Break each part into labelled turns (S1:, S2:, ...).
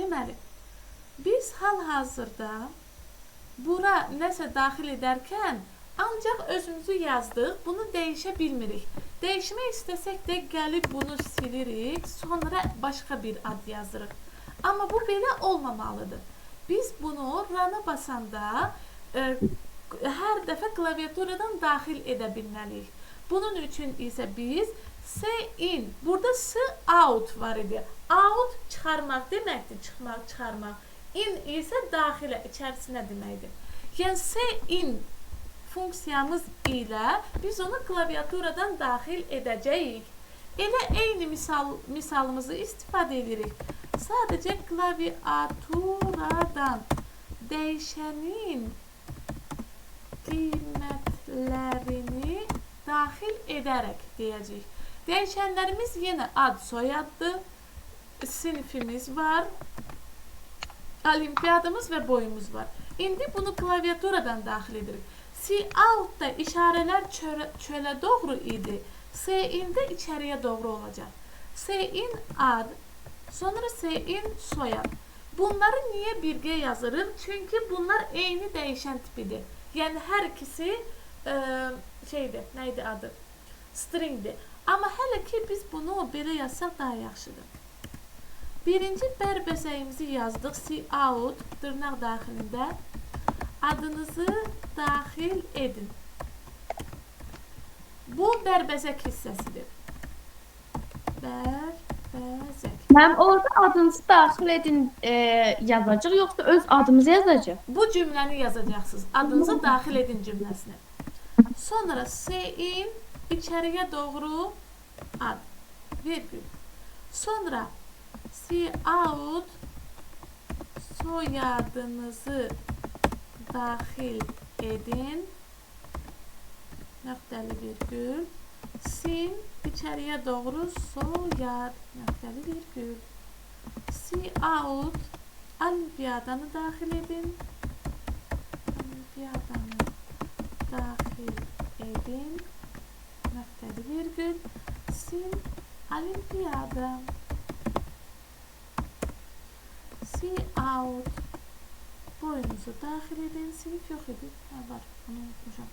S1: Deməli, biz hal-hazırda bura nəsə daxil edərkən ancaq özümüzü yazdıq, bunu dəyişə bilmirik. Dəyişmək istəsək də gəlib bunu silirik, sonra başqa bir ad yazırıq. Amma bu belə olmamalıdır. Biz bunu rana basanda hər dəfə klaviaturadan daxil edə bilməliyik. Bunun üçün isə biz S-in, burada S-out var idi. Out çıxarmaq deməkdir, çıxmaq, çıxarmaq. In isə daxilə, içərisinə deməkdir. Yəni S-in funksiyamız ilə biz onu klaviaturadan daxil edəcəyik. Elə eyni misalımızı istifadə edirik. Sadəcə klaviaturadan dəyişənin qiymətlərini daxil edərək deyəcəyik. Dəyişənlərimiz yenə ad, soyaddır, sinifimiz var, olimpiyadımız və boyumuz var. İndi bunu klaviaturadan daxil edirik. C-out-da işarələr çölə doğru idi. S-in-də içəriyə doğru olacaq. S-in ad, sonra S-in soyad. Bunları niyə birgə yazırıq? Çünki bunlar eyni dəyişən tipidir. Yəni hər ikisi neydi adı? Stringdir. Amma hələ ki biz bunu belə yazsaq daha yaxşıdır. Birinci bərbəzəyimizi yazdıq. C-out dırnaq daxilində. Adınızı daxil edin. Bu bərbəzək hissəsidir. Bərbəzək.
S2: Mənim orada adınızı daxil edin yazacaq, yoxsa öz adımızı yazacaq?
S1: Bu cümləni yazacaqsınız. Adınızı daxil edin cümləsini. Sonra S-in içəriyə doğru ad. Virgül. Sonra C-out soyadınızı daxil edin. Nöqtəli virgül. Sin içəriyə doğru soyad. Nöqtəli virgül. C-out olimpiyadanı daxil edin. Olimpiyadanı daxil edin. Nöqtəli virgül. Sin olimpiyada. C-out boyunuzu daxil edin. Sinif yox idi. Var, onu unutmuşam.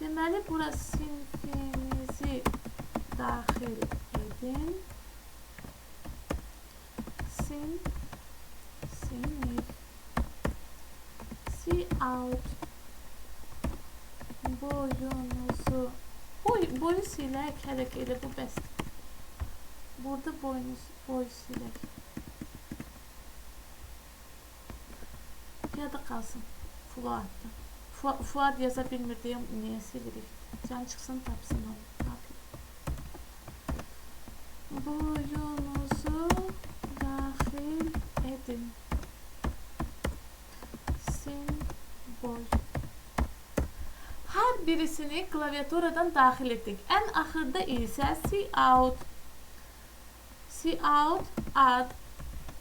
S1: Deməli, bura sinifinizi daxil edin. Sinif. C-out boyunuzu. Boyu silək, hələ ki elə bu bəsdir. Burada boy silək. Yada qalsın. Fuadda. Fuad yaza bilmir deyə niyə silirik? Can çıxsın, tapsın onu. Boyunuzu daxil edin. Sin boy. Hər birisini klaviaturadan daxil etdik. Ən axırda isə C-out. C-out ad.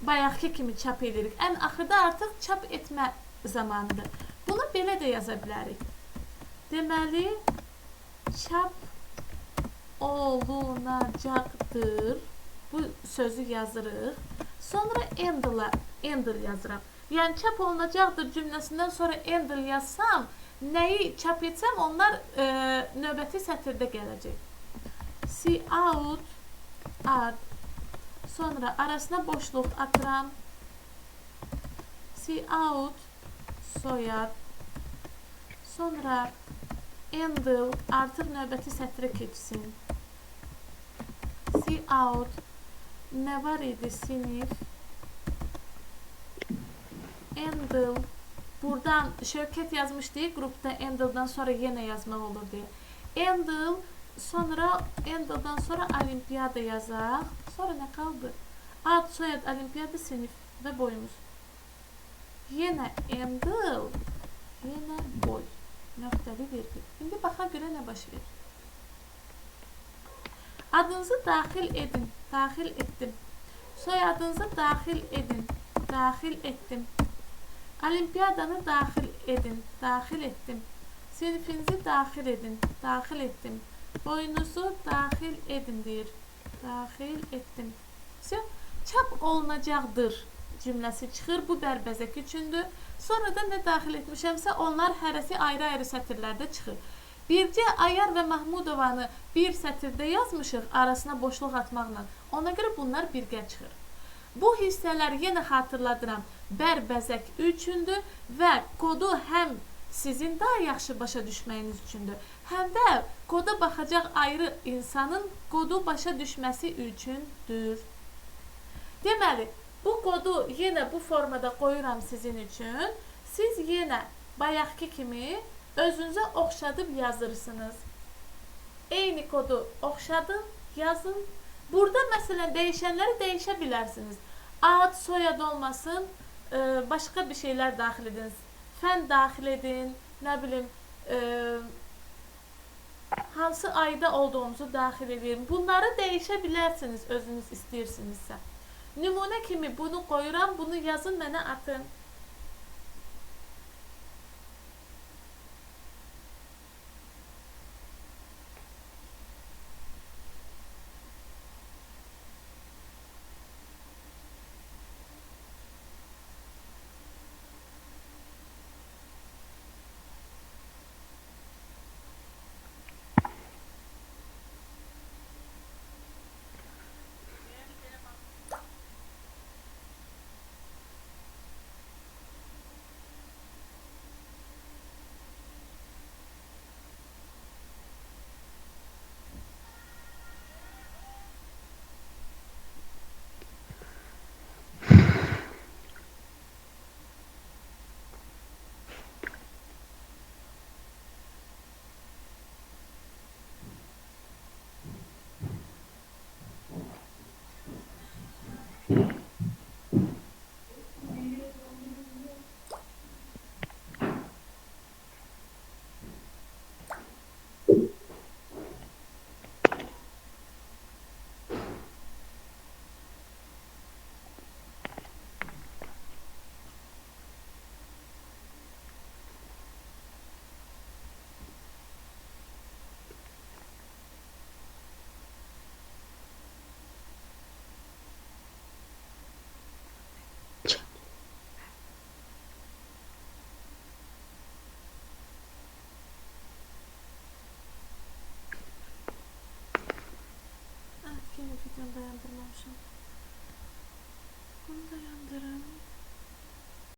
S1: Bayaqki kimi çap edirik. Ən axırda artıq çap etmə zamanıdır. Bunu belə də yaza bilərik. Deməli, çap olunacaqdır. Bu sözü yazırıq. Sonra end yazıram. Yəni, çap olunacaqdır cümləsindən sonra end yazsam, nəyi çap etsəm, onlar növbəti sətirdə gələcək. C-out ad. Sonra arasına boşluq atıram. C-out soyad. Sonra endl artıq növbəti sətrə keçsin. C-out nə var idi? Sinif. Endl. Buradan Şövkət yazmışdı, qrupda endl'dan sonra yenə yazmaq olur deyə. Endl, sonra endl'dan sonra olimpiyada yazaq. Sonra nə qaldı? Ad, soyad, olimpiyada, sinif və boyumuz. Yenə endl, yenə boy. Nöqtəli virgül. İndi baxa görə nə baş verir? Adınızı daxil edin. Daxil etdim. Soyadınızı daxil edin. Daxil etdim. Olimpiyadanı daxil edin. Daxil etdim. Sinifinizi daxil edin. Daxil etdim. Boyunuzu daxil edin deyir. Daxil etdim. Çap olunacaqdır cümləsi çıxır. Bu bərbəzək üçündür. Sonra da nə daxil etmişəmsə, onlar hərəsi ayrı-ayrı sətirlərdə çıxır. Bircə Ayar və Mahmudovanı bir sətirdə yazmışıq, arasına boşluq atmaqla. Ona görə bunlar birgə çıxır. Bu hissələri yenə xatırladıram. Bərbəzək üçündür və kodu həm sizin daha yaxşı başa düşməyiniz üçündür, həm də koda baxacaq ayrı insanın kodu başa düşməsi üçündür. Deməli, bu kodu yenə bu formada qoyuram sizin üçün. Siz yenə bayaqki kimi özünüzə oxşadıb yazırsınız. Eyni kodu oxşadın, yazın. Burada məsələn dəyişənləri dəyişə bilərsiniz. Ad, soyad olmasın, başqa bir şeylər daxil edin. Fən daxil edin, nə bilim, hansı ayda olduğunuzu daxil edin. Bunları dəyişə bilərsiniz özünüz istəyirsinizsə. Nümunə kimi bunu qoyuram, bunu yazın, mənə atın.